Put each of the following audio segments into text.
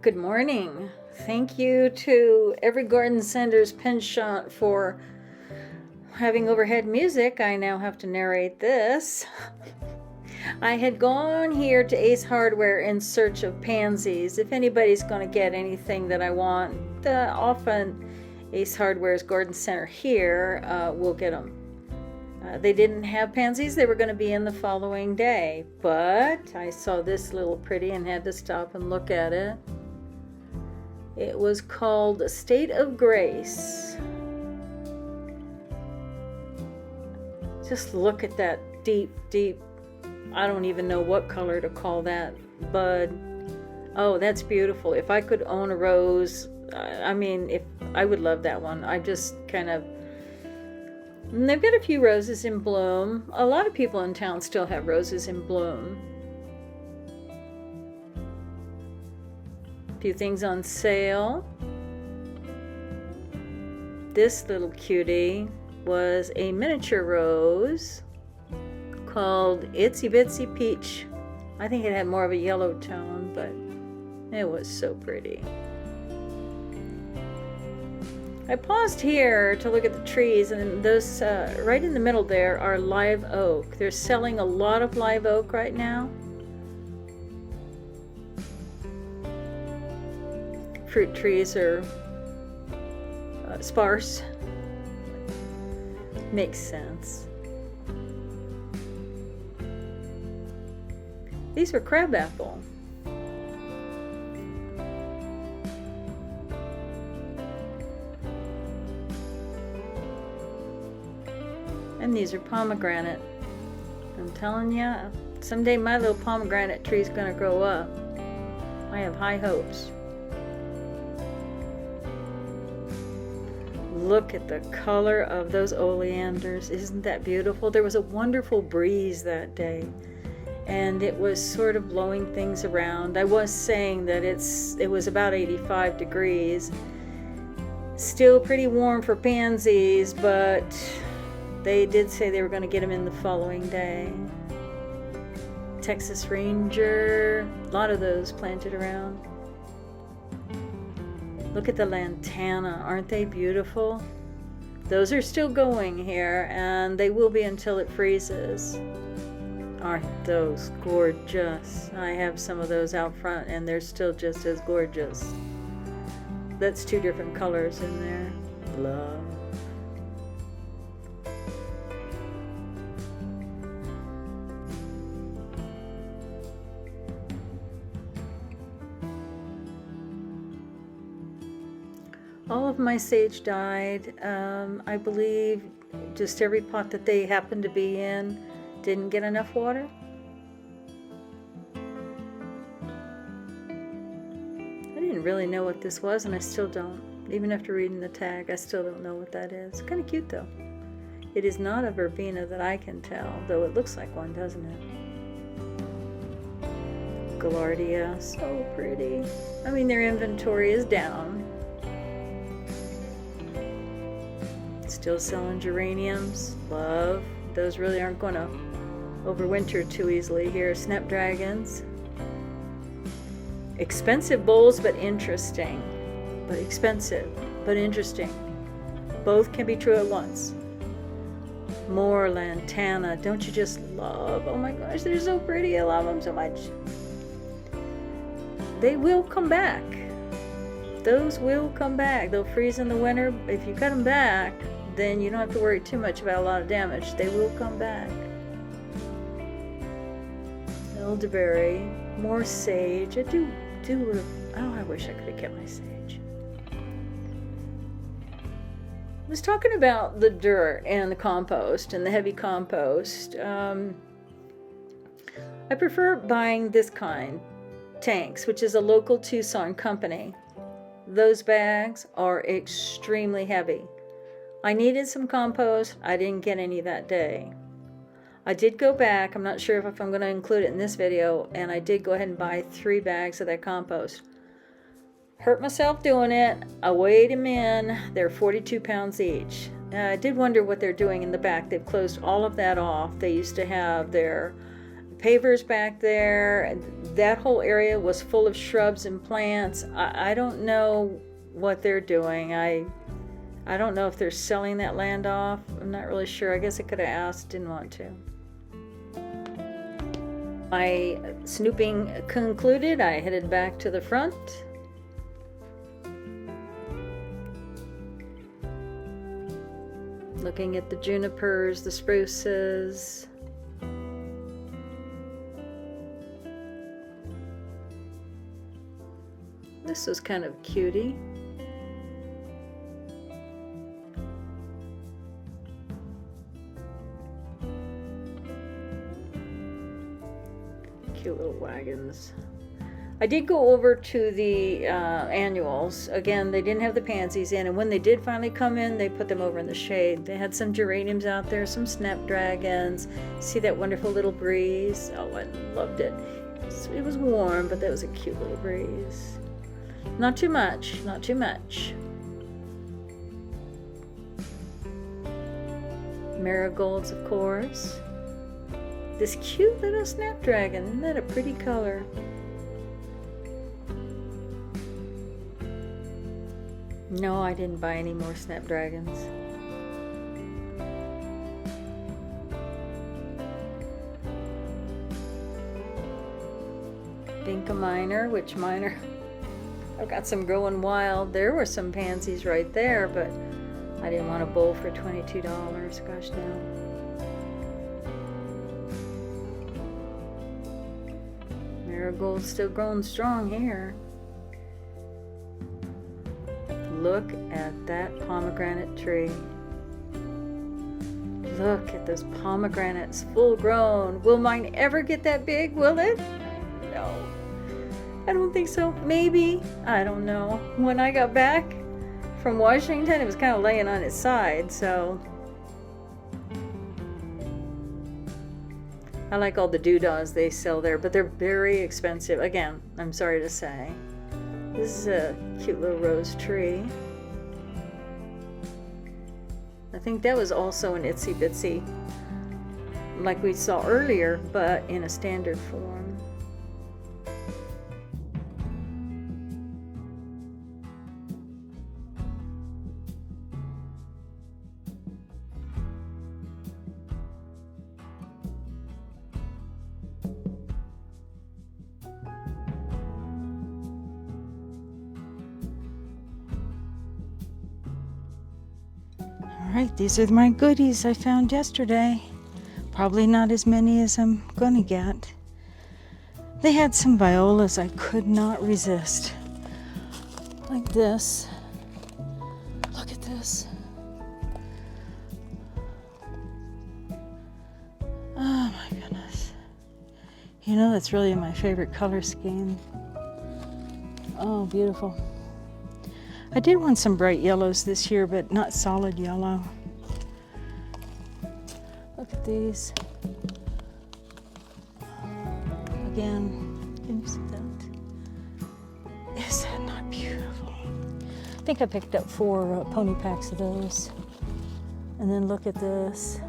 Good morning. Thank you to every garden center's penchant for having overhead music. I now have to narrate this. I had gone here to Ace Hardware in search of pansies. If anybody's going to get anything that I want, often Ace Hardware's garden center here will get them. They didn't have pansies. They were going to be in the following day, but I saw this little pretty and had to stop and look at it. It was called State of Grace. Just look at that deep, I don't even know what color to call that bud. Oh, that's beautiful. If I could own a rose, if I would love that one. I just kind of, and they've got a few roses in bloom. A lot of people in town still have roses in bloom. Few things on sale. This little cutie was a miniature rose called Itsy Bitsy Peach. I think it had more of a yellow tone, but it was so pretty. I paused here to look at the trees, and those right in the middle there are live oak. They're selling a lot of live oak right now. Fruit trees are sparse. Makes sense. These are crabapple. And these are pomegranate. I'm telling you, someday my little pomegranate tree is going to grow up. I have high hopes. Look at the color of those oleanders. Isn't that beautiful? There was a wonderful breeze that day, and it was sort of blowing things around. I was saying that it was about 85 degrees. Still pretty warm for pansies, but they did say they were going to get them in the following day. Texas Ranger, a lot of those planted around. Look at the lantana. Aren't they beautiful? Those are still going here, and they will be until it freezes. Aren't those gorgeous? I have some of those out front, and they're still just as gorgeous. That's two different colors in there. Love. All of my sage died. I believe just every pot that they happened to be in didn't get enough water. I didn't really know what this was, and I still don't. Even after reading the tag, I still don't know what that is. Kind of cute though. It is not a verbena that I can tell, though it looks like one, doesn't it? Gaillardia, so pretty. I mean, their inventory is down. Still selling geraniums. Love. Those really aren't going to overwinter too easily here. Snapdragons. Expensive bowls, but interesting. But expensive, but interesting. Both can be true at once. More lantana. Don't you just love? Oh my gosh, they're so pretty. I love them so much. They will come back. Those will come back. They'll freeze in the winter. If you cut them back, then you don't have to worry too much about a lot of damage. They will come back. Elderberry, more sage. I wish I could have kept my sage. I was talking about the dirt and the compost and the heavy compost. I prefer buying this kind, Tanks, which is a local Tucson company. Those bags are extremely heavy. I needed some compost. I didn't get any that day. I did go back. I'm not sure if I'm going to include it in this video, and I did go ahead and buy 3 bags of that compost. Hurt myself doing it. I weighed them in. They're 42 pounds each. I did wonder what they're doing in the back. They've closed all of that off. They used to have their pavers back there. that whole area was full of shrubs and plants. I don't know what they're doing. I don't know if they're selling that land off. I'm not really sure. I guess I could have asked, didn't want to. My snooping concluded. I headed back to the front. Looking at the junipers, the spruces. This was kind of cutie. Cute little wagons. I did go over to the annuals. Again, they didn't have the pansies in, and when they did finally come in, they put them over in the shade. They had some geraniums out there, some snapdragons. See that wonderful little breeze? Oh, I loved it. It was warm, but that was a cute little breeze. Not too much, not too much. Marigolds, of course. This cute little snapdragon, isn't that a pretty color? No, I didn't buy any more snapdragons. Vinca minor, which minor? I've got some growing wild. There were some pansies right there, but I didn't want a bowl for $22. Gosh, no. Marigold's still growing strong here. Look at that pomegranate tree. Look at those pomegranates, full grown. Will mine ever get that big, will it? No, I don't think so. Maybe, I don't know. When I got back from Washington, it was kind of laying on its side, so. I like all the doodahs they sell there, but they're very expensive. Again, I'm sorry to say. This is a cute little rose tree. I think that was also an itsy bitsy, like we saw earlier, but in a standard form. Alright, these are my goodies I found yesterday. Probably not as many as I'm gonna get. They had some violas I could not resist. Like this. Look at this. Oh my goodness. You know, that's really my favorite color scheme. Oh, beautiful. I did want some bright yellows this year, but not solid yellow. Look at these. Again, can you see that? Is that not beautiful? I think I picked up 4 pony packs of those. And then look at this.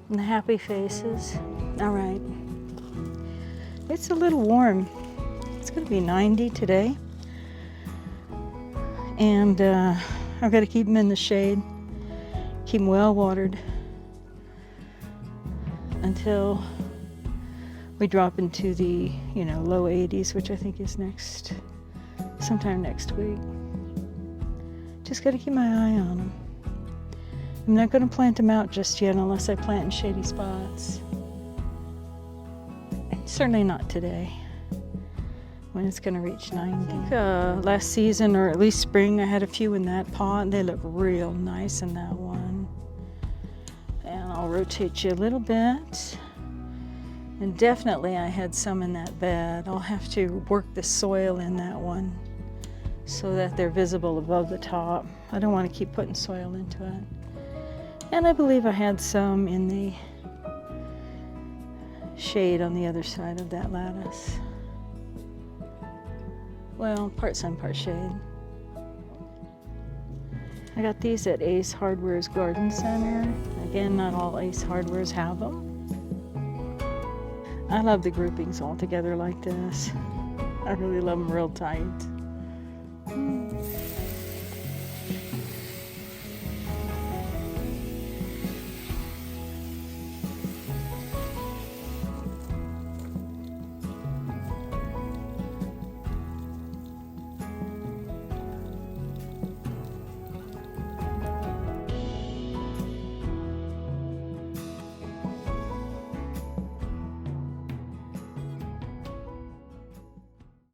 And the happy faces. All right. It's a little warm. It's going to be 90 today. And I've got to keep them in the shade, keep them well watered until we drop into the, low 80s, which I think is sometime next week. Just got to keep my eye on them. I'm not going to plant them out just yet unless I plant in shady spots. Certainly not today, when it's going to reach 90. Last season, or at least spring, I had a few in that pot. They look real nice in that one. And I'll rotate you a little bit. And definitely I had some in that bed. I'll have to work the soil in that one so that they're visible above the top. I don't want to keep putting soil into it. And I believe I had some in the shade on the other side of that lattice. Well, part sun, part shade. I got these at Ace Hardware's Garden Center. Again, not all Ace Hardwares have them. I love the groupings all together like this. I really love them real tight.